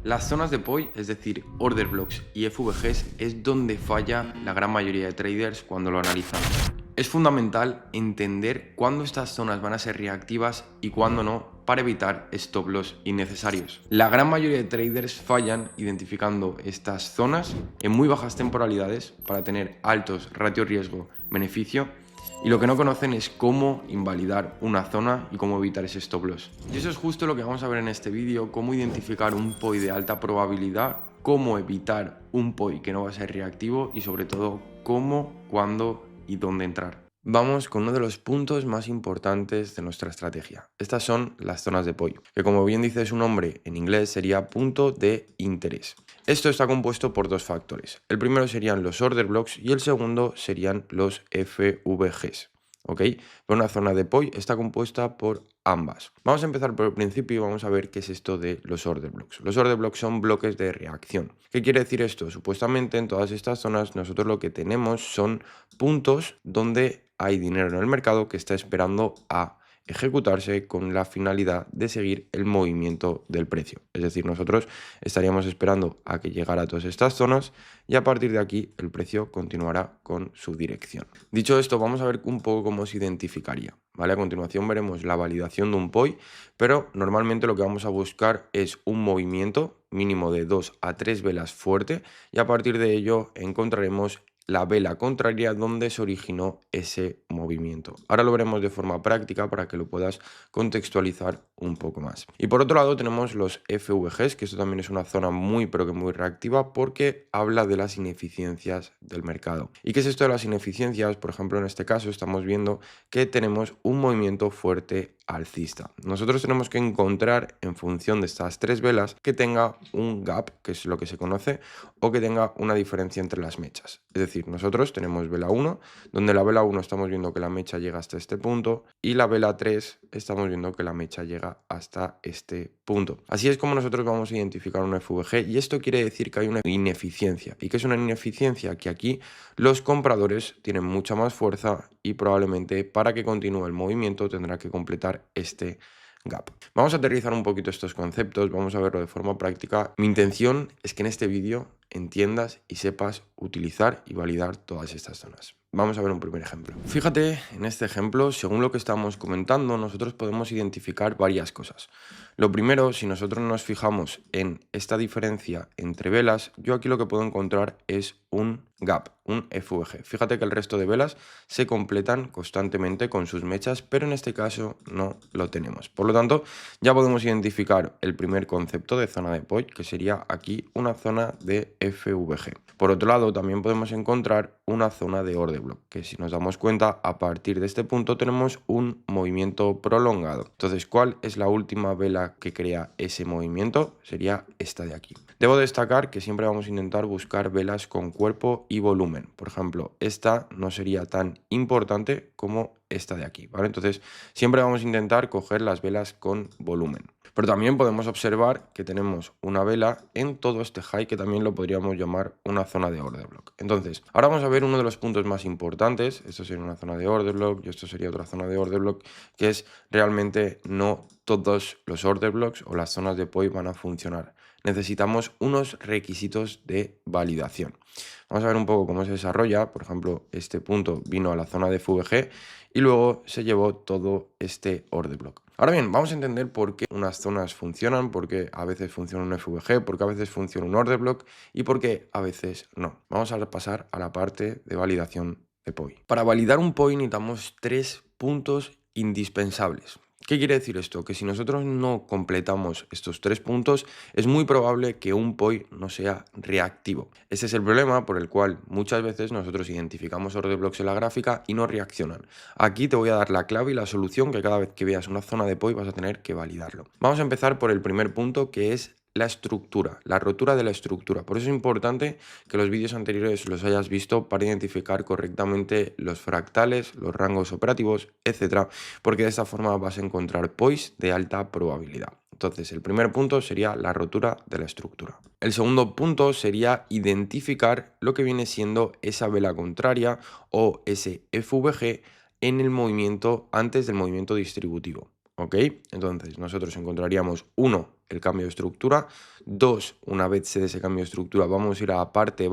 Las zonas de POI, es decir, order blocks y FVGs, es donde falla la gran mayoría de traders cuando lo analizan. Es fundamental entender cuándo estas zonas van a ser reactivas y cuándo no, para evitar stop loss innecesarios. La gran mayoría de traders fallan identificando estas zonas en muy bajas temporalidades para tener altos ratios riesgo-beneficio, y lo que no conocen es cómo invalidar una zona y cómo evitar ese stop loss. Y eso es justo lo que vamos a ver en este vídeo: cómo identificar un POI de alta probabilidad, cómo evitar un POI que no va a ser reactivo y sobre todo cómo, cuándo y dónde entrar. Vamos con uno de los puntos más importantes de nuestra estrategia. Estas son las zonas de POI, que como bien dice su nombre en inglés sería punto de interés. Esto está compuesto por dos factores. El primero serían los order blocks y el segundo serían los FVGs. ¿Ok? Pero una zona de POI está compuesta por ambas. Vamos a empezar por el principio y vamos a ver qué es esto de los order blocks. Los order blocks son bloques de reacción. ¿Qué quiere decir esto? Supuestamente en todas estas zonas nosotros lo que tenemos son puntos donde hay dinero en el mercado que está esperando a ejecutarse con la finalidad de seguir el movimiento del precio. Es decir, nosotros estaríamos esperando a que llegara a todas estas zonas y a partir de aquí el precio continuará con su dirección. Dicho esto, vamos a ver un poco cómo se identificaría, ¿vale? A continuación veremos la validación de un POI, pero normalmente lo que vamos a buscar es un movimiento mínimo de 2 a 3 velas fuerte y a partir de ello encontraremos la vela contraria donde se originó ese movimiento. Ahora lo veremos de forma práctica para que lo puedas contextualizar un poco más. Y por otro lado tenemos los FVGs, que esto también es una zona muy pero que muy reactiva porque habla de las ineficiencias del mercado. ¿Y qué es esto de las ineficiencias? Por ejemplo, en este caso estamos viendo que tenemos un movimiento fuerte alcista. Nosotros tenemos que encontrar en función de estas tres velas que tenga un gap, que es lo que se conoce, o que tenga una diferencia entre las mechas. Es decir, nosotros tenemos vela 1, donde la vela 1 estamos viendo que la mecha llega hasta este punto y la vela 3 estamos viendo que la mecha llega hasta este punto. Así es como nosotros vamos a identificar un FVG y esto quiere decir que hay una ineficiencia. ¿Y qué es una ineficiencia? Que aquí los compradores tienen mucha más fuerza y probablemente para que continúe el movimiento tendrá que completar este gap. Vamos a aterrizar un poquito estos conceptos, vamos a verlo de forma práctica. Mi intención es que en este vídeo entiendas y sepas utilizar y validar todas estas zonas. Vamos a ver un primer ejemplo. Fíjate en este ejemplo, según lo que estamos comentando, nosotros podemos identificar varias cosas. Lo primero, si nosotros nos fijamos en esta diferencia entre velas, yo aquí lo que puedo encontrar es un gap, un FVG. Fíjate que el resto de velas se completan constantemente con sus mechas, pero en este caso no lo tenemos. Por lo tanto, ya podemos identificar el primer concepto de zona de POI, que sería aquí una zona de FVG. Por otro lado, también podemos encontrar una zona de order block, que si nos damos cuenta, a partir de este punto tenemos un movimiento prolongado. Entonces, ¿cuál es la última vela que crea ese movimiento? Sería esta de aquí. Debo destacar que siempre vamos a intentar buscar velas con cuerpo y volumen. Por ejemplo, esta no sería tan importante como esta de aquí, ¿vale? Entonces, siempre vamos a intentar coger las velas con volumen. Pero también podemos observar que tenemos una vela en todo este high que también lo podríamos llamar una zona de order block. Entonces, ahora vamos a ver uno de los puntos más importantes. Esto sería una zona de order block y esto sería otra zona de order block, que es realmente no todos los order blocks o las zonas de POI van a funcionar. Necesitamos unos requisitos de validación. Vamos a ver un poco cómo se desarrolla. Por ejemplo, este punto vino a la zona de FVG y luego se llevó todo este order block. Ahora bien, vamos a entender por qué unas zonas funcionan, por qué a veces funciona un FVG, por qué a veces funciona un order block y por qué a veces no. Vamos a pasar a la parte de validación de POI. Para validar un POI necesitamos tres puntos indispensables. ¿Qué quiere decir esto? Que si nosotros no completamos estos tres puntos, es muy probable que un POI no sea reactivo. Ese es el problema por el cual muchas veces nosotros identificamos order blocks en la gráfica y no reaccionan. Aquí te voy a dar la clave y la solución que cada vez que veas una zona de POI vas a tener que validarlo. Vamos a empezar por el primer punto, que es la estructura, la rotura de la estructura. Por eso es importante que los vídeos anteriores los hayas visto para identificar correctamente los fractales, los rangos operativos, etcétera, porque de esta forma vas a encontrar POIs de alta probabilidad. Entonces, el primer punto sería la rotura de la estructura. El segundo punto sería identificar lo que viene siendo esa vela contraria o ese FVG en el movimiento antes del movimiento distributivo. ¿ok? Entonces nosotros encontraríamos 1, el cambio de estructura, 2, una vez se dé ese cambio de estructura, vamos a ir a la parte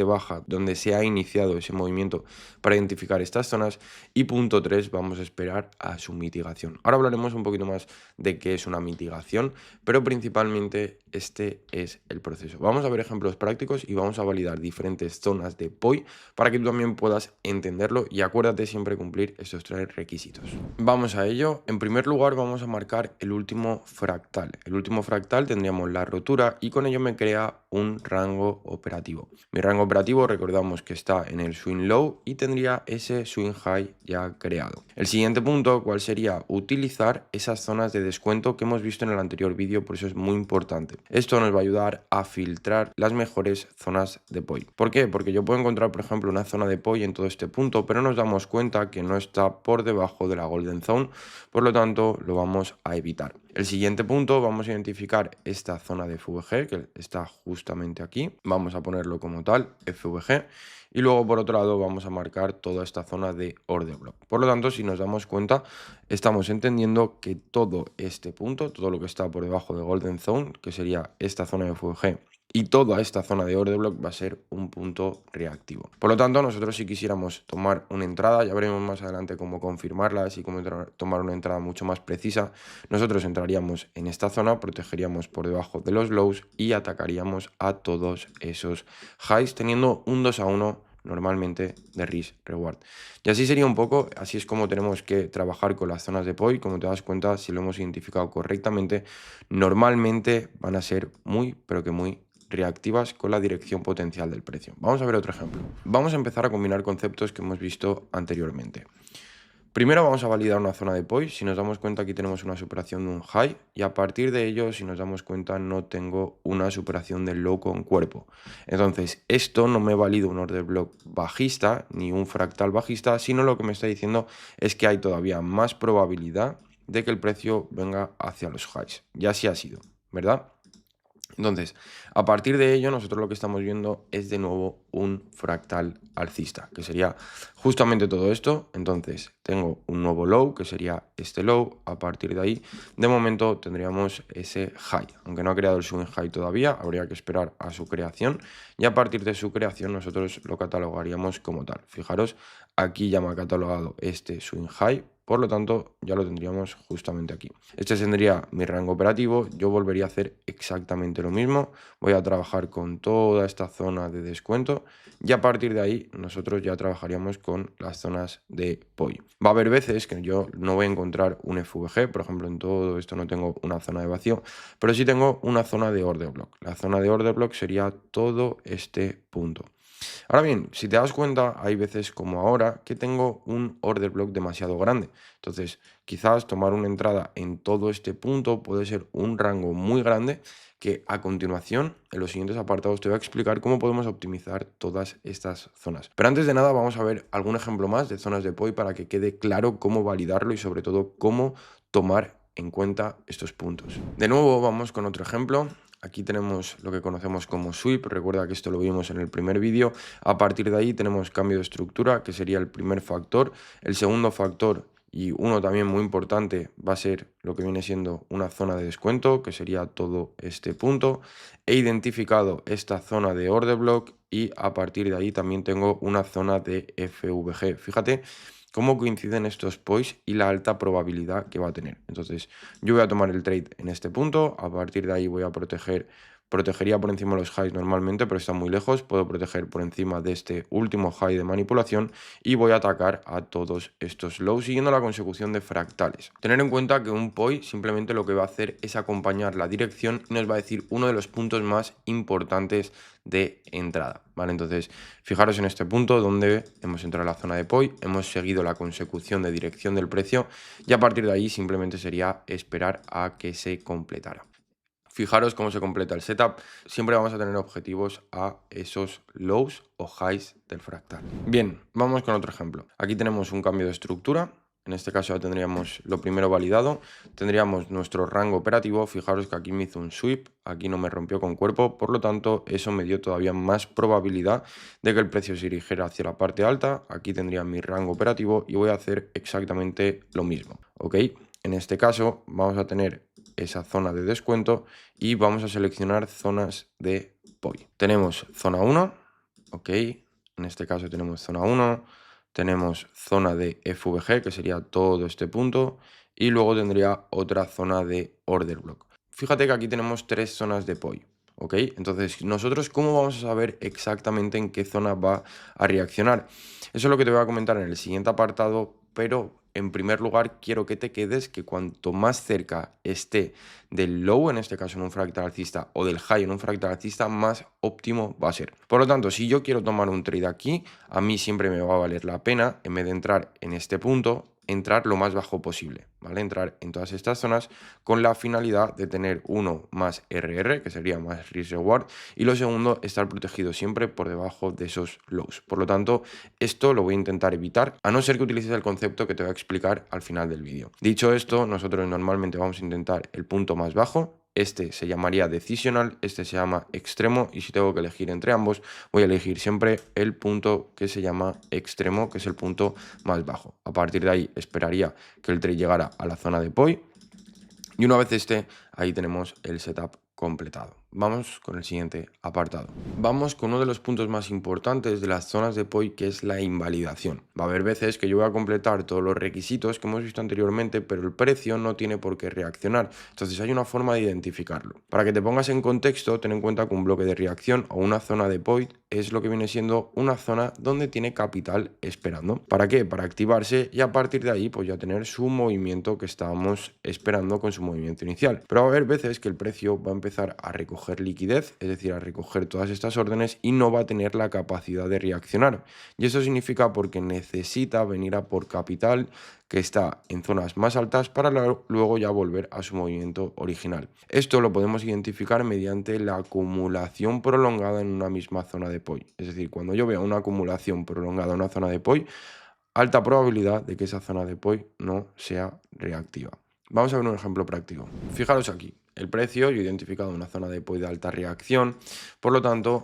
baja donde se ha iniciado ese movimiento para identificar estas zonas y punto 3, vamos a esperar a su mitigación. Ahora hablaremos un poquito más de qué es una mitigación, pero principalmente este es el proceso. Vamos a ver ejemplos prácticos y vamos a validar diferentes zonas de POI para que tú también puedas entenderlo y acuérdate siempre cumplir estos 3 requisitos. Vamos a ello. En primer lugar vamos a marcar el último fractal. El último fractal tendríamos la rotura y con ello me crea un rango operativo. Mi rango operativo recordamos que está en el swing low y tendría ese swing high ya creado. El siguiente punto, ¿cuál sería? Utilizar esas zonas de descuento que hemos visto en el anterior vídeo, por eso es muy importante. Esto nos va a ayudar a filtrar las mejores zonas de POI. ¿Por qué? Porque yo puedo encontrar, por ejemplo, una zona de POI en todo este punto, pero nos damos cuenta que no está por debajo de la Golden Zone, por lo tanto lo vamos a evitar. El siguiente punto, vamos a identificar esta zona de FVG, que está justamente aquí. Vamos a ponerlo como tal, FVG. Y luego, por otro lado, vamos a marcar toda esta zona de order block. Por lo tanto, si nos damos cuenta, estamos entendiendo que todo este punto, todo lo que está por debajo de Golden Zone, que sería esta zona de FVG, y toda esta zona de order block va a ser un punto reactivo. Por lo tanto, nosotros si quisiéramos tomar una entrada, ya veremos más adelante cómo confirmarla, y cómo tomar una entrada mucho más precisa, nosotros entraríamos en esta zona, protegeríamos por debajo de los lows y atacaríamos a todos esos highs, teniendo un 2 a 1 normalmente de risk reward. Y así sería un poco, así es como tenemos que trabajar con las zonas de POI. Como te das cuenta, si lo hemos identificado correctamente, normalmente van a ser muy, pero que muy reactivas con la dirección potencial del precio. Vamos a ver otro ejemplo. Vamos a empezar a combinar conceptos que hemos visto anteriormente. Primero vamos a validar una zona de POI. Si nos damos cuenta, aquí tenemos una superación de un high y a partir de ello, si nos damos cuenta, no tengo una superación del low con cuerpo. Entonces, esto no me valida un order block bajista ni un fractal bajista, sino lo que me está diciendo es que hay todavía más probabilidad de que el precio venga hacia los highs. Y así ha sido, ¿verdad? Entonces, a partir de ello, nosotros lo que estamos viendo es de nuevo un fractal alcista, que sería justamente todo esto. Entonces, tengo un nuevo low, que sería este low. A partir de ahí, de momento tendríamos ese high. Aunque no ha creado el swing high todavía, habría que esperar a su creación. Y a partir de su creación, nosotros lo catalogaríamos como tal. Fijaros, aquí ya me ha catalogado este swing high. Por lo tanto, ya lo tendríamos justamente aquí. Este tendría mi rango operativo. Yo volvería a hacer exactamente lo mismo. Voy a trabajar con toda esta zona de descuento y a partir de ahí nosotros ya trabajaríamos con las zonas de POI. Va a haber veces que yo no voy a encontrar un FVG, por ejemplo, en todo esto no tengo una zona de vacío, pero sí tengo una zona de order block. La zona de order block sería todo este punto. Ahora bien, si te das cuenta, hay veces como ahora que tengo un order block demasiado grande. Entonces, quizás tomar una entrada en todo este punto puede ser un rango muy grande que a continuación, en los siguientes apartados, te voy a explicar cómo podemos optimizar todas estas zonas. Pero antes de nada, vamos a ver algún ejemplo más de zonas de POI para que quede claro cómo validarlo y sobre todo cómo tomar en cuenta estos puntos. De nuevo, vamos con otro ejemplo. Aquí tenemos lo que conocemos como sweep, recuerda que esto lo vimos en el primer vídeo. A partir de ahí tenemos cambio de estructura, que sería el primer factor. El segundo factor, y uno también muy importante, va a ser lo que viene siendo una zona de descuento, que sería todo este punto. He identificado esta zona de order block y a partir de ahí también tengo una zona de FVG. Fíjate cómo coinciden estos POIs y la alta probabilidad que va a tener. Entonces, yo voy a tomar el trade en este punto, a partir de ahí voy a protegería por encima de los highs normalmente, pero está muy lejos, puedo proteger por encima de este último high de manipulación y voy a atacar a todos estos lows siguiendo la consecución de fractales. Tener en cuenta que un POI simplemente lo que va a hacer es acompañar la dirección y nos va a decir uno de los puntos más importantes de entrada, ¿vale? Entonces, fijaros en este punto donde hemos entrado a la zona de POI, hemos seguido la consecución de dirección del precio y a partir de ahí simplemente sería esperar a que se completara. Fijaros cómo se completa el setup. Siempre vamos a tener objetivos a esos lows o highs del fractal. Bien, vamos con otro ejemplo. Aquí tenemos un cambio de estructura. En este caso ya tendríamos lo primero validado. Tendríamos nuestro rango operativo. Fijaros que aquí me hizo un sweep. Aquí no me rompió con cuerpo. Por lo tanto, eso me dio todavía más probabilidad de que el precio se dirigiera hacia la parte alta. Aquí tendría mi rango operativo y voy a hacer exactamente lo mismo. ¿Ok? En este caso vamos a tener esa zona de descuento y vamos a seleccionar zonas de POI. Tenemos zona 1, ok, en este caso tenemos zona 1, tenemos zona de FVG, que sería todo este punto, y luego tendría otra zona de order block. Fíjate que aquí tenemos 3 zonas de POI, ¿ok? Entonces, nosotros, ¿cómo vamos a saber exactamente en qué zona va a reaccionar? Eso es lo que te voy a comentar en el siguiente apartado, pero en primer lugar quiero que te quedes que cuanto más cerca esté del low, en este caso en un fractal alcista, o del high en un fractal alcista, más óptimo va a ser. Por lo tanto, si yo quiero tomar un trade aquí, a mí siempre me va a valer la pena, en vez de entrar en este punto, entrar lo más bajo posible, ¿vale? Entrar en todas estas zonas con la finalidad de tener uno más RR, que sería más risk reward, y lo segundo, estar protegido siempre por debajo de esos lows. Por lo tanto, esto lo voy a intentar evitar, a no ser que utilices el concepto que te voy a explicar al final del vídeo. Dicho esto, nosotros normalmente vamos a intentar el punto más bajo. Este se llamaría decisional, este se llama extremo, y si tengo que elegir entre ambos, voy a elegir siempre el punto que se llama extremo, que es el punto más bajo. A partir de ahí esperaría que el trade llegara a la zona de POI y una vez esté, ahí tenemos el setup completado. Vamos con el siguiente apartado. Vamos con uno de los puntos más importantes de las zonas de POI, que es la invalidación. Va a haber veces que yo voy a completar todos los requisitos que hemos visto anteriormente, pero el precio no tiene por qué reaccionar. Entonces hay una forma de identificarlo. Para que te pongas en contexto, ten en cuenta que un bloque de reacción o una zona de POI es lo que viene siendo una zona donde tiene capital esperando. ¿Para qué? Para activarse y a partir de ahí pues ya tener su movimiento que estábamos esperando con su movimiento inicial. Pero va a haber veces que el precio va a empezar a recoger liquidez, es decir, a recoger todas estas órdenes y no va a tener la capacidad de reaccionar. Y eso significa porque necesita venir a por capital que está en zonas más altas para luego ya volver a su movimiento original. Esto lo podemos identificar mediante la acumulación prolongada en una misma zona de POI. Es decir, cuando yo veo una acumulación prolongada en una zona de POI, alta probabilidad de que esa zona de POI no sea reactiva. Vamos a ver un ejemplo práctico. Fijaros aquí, el precio, yo he identificado una zona de POI de alta reacción, por lo tanto,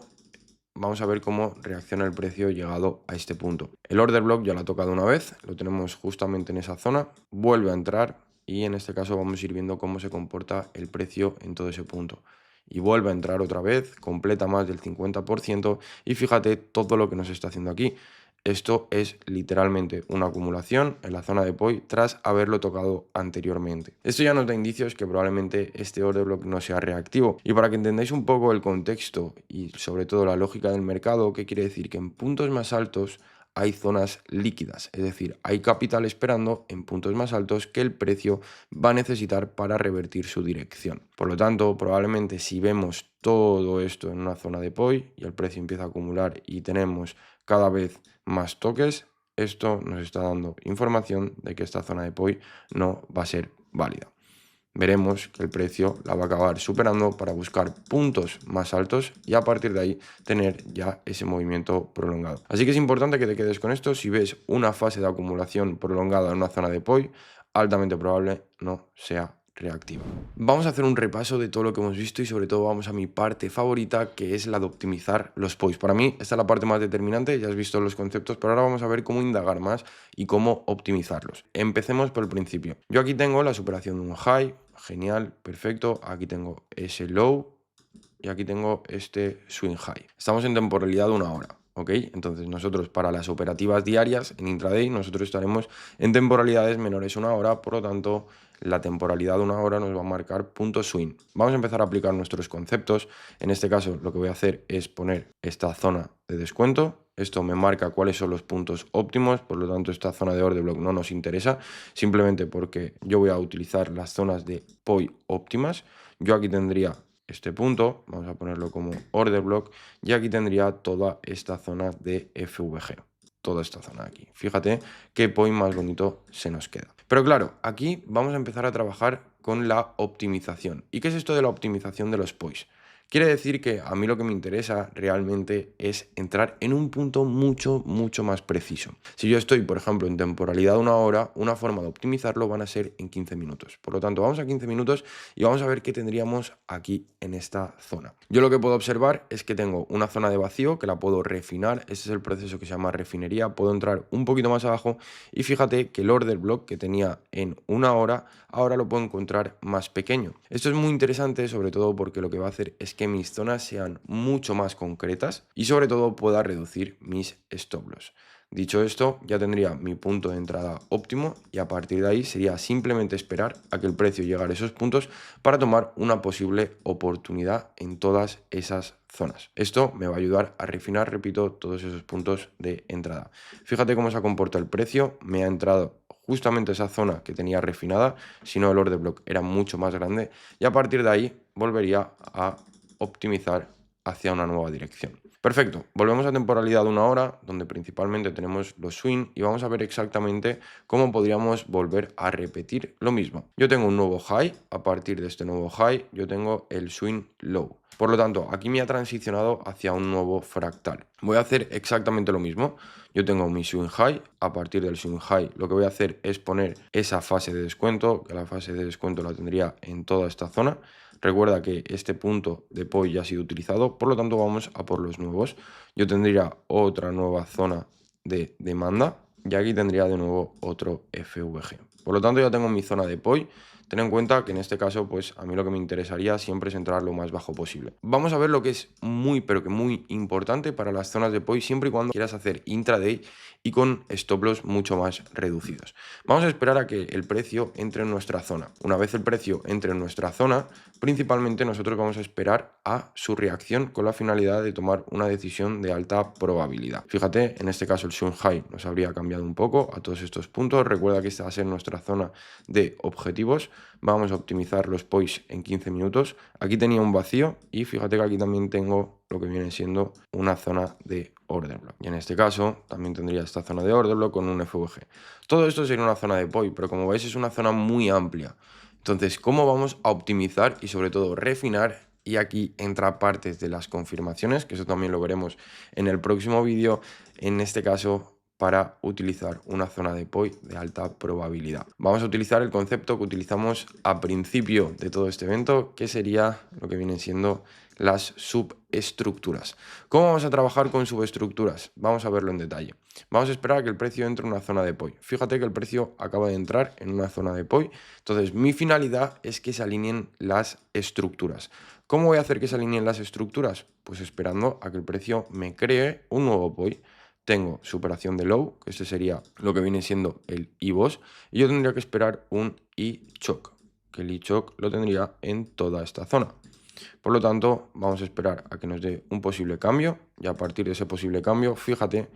vamos a ver cómo reacciona el precio llegado a este punto. El order block ya lo ha tocado una vez, lo tenemos justamente en esa zona, vuelve a entrar y en este caso vamos a ir viendo cómo se comporta el precio en todo ese punto. Y vuelve a entrar otra vez, completa más del 50% y fíjate todo lo que nos está haciendo aquí. Esto es literalmente una acumulación en la zona de POI tras haberlo tocado anteriormente. Esto ya nos da indicios que probablemente este order block no sea reactivo. Y para que entendáis un poco el contexto y sobre todo la lógica del mercado, ¿qué quiere decir? Que en puntos más altos hay zonas líquidas, es decir, hay capital esperando en puntos más altos que el precio va a necesitar para revertir su dirección. Por lo tanto, probablemente si vemos todo esto en una zona de POI y el precio empieza a acumular y tenemos cada vez más toques, esto nos está dando información de que esta zona de POI no va a ser válida. Veremos que el precio la va a acabar superando para buscar puntos más altos y a partir de ahí tener ya ese movimiento prolongado. Así que es importante que te quedes con esto. Si ves una fase de acumulación prolongada en una zona de POI, altamente probable no sea reactiva. Vamos a hacer un repaso de todo lo que hemos visto y sobre todo vamos a mi parte favorita, que es la de optimizar los POIs. Para mí esta es la parte más determinante, ya has visto los conceptos, pero ahora vamos a ver cómo indagar más y cómo optimizarlos. Empecemos por el principio. Yo aquí tengo la superación de un high, genial, perfecto. Aquí tengo ese low y aquí tengo este swing high. Estamos en temporalidad de una hora. ¿Ok? Entonces nosotros para las operativas diarias en intraday nosotros estaremos en temporalidades menores a una hora, por lo tanto la temporalidad de una hora nos va a marcar punto swing. Vamos a empezar a aplicar nuestros conceptos. En este caso lo que voy a hacer es poner esta zona de descuento. Esto me marca cuáles son los puntos óptimos, por lo tanto esta zona de order block no nos interesa, simplemente porque yo voy a utilizar las zonas de POI óptimas. Yo aquí tendría este punto, vamos a ponerlo como order block, y aquí tendría toda esta zona de FVG, toda esta zona de aquí. Fíjate qué point más bonito se nos queda. Pero claro, aquí vamos a empezar a trabajar con la optimización. ¿Y qué es esto de la optimización de los points? Quiere decir que a mí lo que me interesa realmente es entrar en un punto mucho más preciso. Si yo estoy, por ejemplo, en temporalidad de 1 hora, una forma de optimizarlo van a ser en 15 minutos. Por lo tanto, vamos a 15 minutos y vamos a ver qué tendríamos aquí en esta zona. Yo lo que puedo observar es que tengo una zona de vacío que la puedo refinar. Este es el proceso que se llama refinería. Puedo entrar un poquito más abajo y fíjate que el order block que tenía en 1 hora, ahora lo puedo encontrar más pequeño. Esto es muy interesante, sobre todo porque lo que va a hacer es que mis zonas sean mucho más concretas y sobre todo pueda reducir mis stop loss. Dicho esto, ya tendría mi punto de entrada óptimo y a partir de ahí sería simplemente esperar a que el precio llegara a esos puntos para tomar una posible oportunidad en todas esas zonas. Esto me va a ayudar a refinar, repito, todos esos puntos de entrada. Fíjate cómo se comporta el precio, me ha entrado justamente esa zona que tenía refinada, si no el order block era mucho más grande y a partir de ahí volvería a optimizar hacia una nueva dirección. Perfecto, volvemos a temporalidad de 1 hora, donde principalmente tenemos los swing y vamos a ver exactamente cómo podríamos volver a repetir lo mismo. Yo tengo un nuevo high, a partir de este nuevo high yo tengo el swing low. Por lo tanto, aquí me ha transicionado hacia un nuevo fractal. Voy a hacer exactamente lo mismo. Yo tengo mi swing high, a partir del swing high lo que voy a hacer es poner esa fase de descuento, que la fase de descuento la tendría en toda esta zona. Recuerda que este punto de POI ya ha sido utilizado, por lo tanto vamos a por los nuevos. Yo tendría otra nueva zona de demanda y aquí tendría de nuevo otro FVG. Por lo tanto ya tengo mi zona de POI. Ten en cuenta que en este caso, pues a mí lo que me interesaría siempre es entrar lo más bajo posible. Vamos a ver lo que es muy, pero que muy importante para las zonas de POI, siempre y cuando quieras hacer intraday y con stop loss mucho más reducidos. Vamos a esperar a que el precio entre en nuestra zona. Una vez el precio entre en nuestra zona, principalmente nosotros vamos a esperar a su reacción con la finalidad de tomar una decisión de alta probabilidad. Fíjate, en este caso el swing high nos habría cambiado un poco a todos estos puntos. Recuerda que esta va a ser nuestra zona de objetivos. Vamos a optimizar los POIs en 15 minutos. Aquí tenía un vacío y fíjate que aquí también tengo lo que viene siendo una zona de order block. Y en este caso también tendría esta zona de order block con un FVG. Todo esto sería una zona de POI, pero como veis es una zona muy amplia. Entonces, ¿cómo vamos a optimizar y sobre todo refinar? Y aquí entra partes de las confirmaciones, que eso también lo veremos en el próximo vídeo. En este caso, para utilizar una zona de POI de alta probabilidad. Vamos a utilizar el concepto que utilizamos a principio de todo este evento, que sería lo que vienen siendo las subestructuras. ¿Cómo vamos a trabajar con subestructuras? Vamos a verlo en detalle. Vamos a esperar a que el precio entre en una zona de POI. Fíjate que el precio acaba de entrar en una zona de POI. Entonces, mi finalidad es que se alineen las estructuras. ¿Cómo voy a hacer que se alineen las estructuras? Pues esperando a que el precio me cree un nuevo POI. Tengo superación de low, que este sería lo que viene siendo el IBOS, y yo tendría que esperar un I-Choc, que el I-Choc lo tendría en toda esta zona. Por lo tanto, vamos a esperar a que nos dé un posible cambio, y a partir de ese posible cambio, fíjate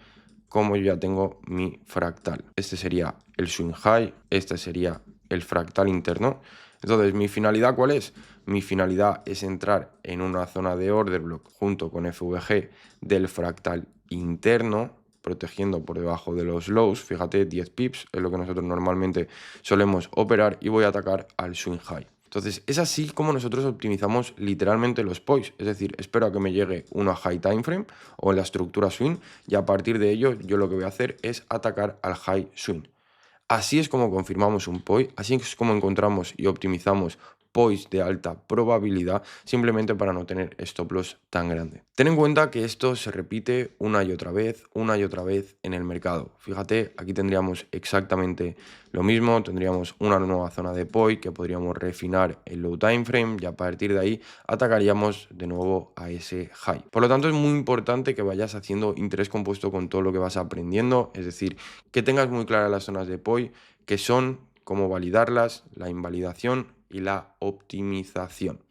cómo yo ya tengo mi fractal. Este sería el swing high, este sería el fractal interno. Entonces, ¿mi finalidad cuál es? Mi finalidad es entrar en una zona de order block junto con FVG del fractal interno, protegiendo por debajo de los lows. Fíjate, 10 pips es lo que nosotros normalmente solemos operar y voy a atacar al swing high. Entonces, es así como nosotros optimizamos literalmente los POIs. Es decir, espero a que me llegue una high time frame o en la estructura swing y a partir de ello yo lo que voy a hacer es atacar al high swing. Así es como confirmamos un POI, así es como encontramos y optimizamos POIs de alta probabilidad, simplemente para no tener stop loss tan grande. Ten en cuenta que esto se repite una y otra vez en el mercado. Fíjate, aquí tendríamos exactamente lo mismo, tendríamos una nueva zona de POI que podríamos refinar el low time frame y a partir de ahí atacaríamos de nuevo a ese high. Por lo tanto, es muy importante que vayas haciendo interés compuesto con todo lo que vas aprendiendo, es decir, que tengas muy claras las zonas de POI, que son, cómo validarlas, la invalidación y la optimización.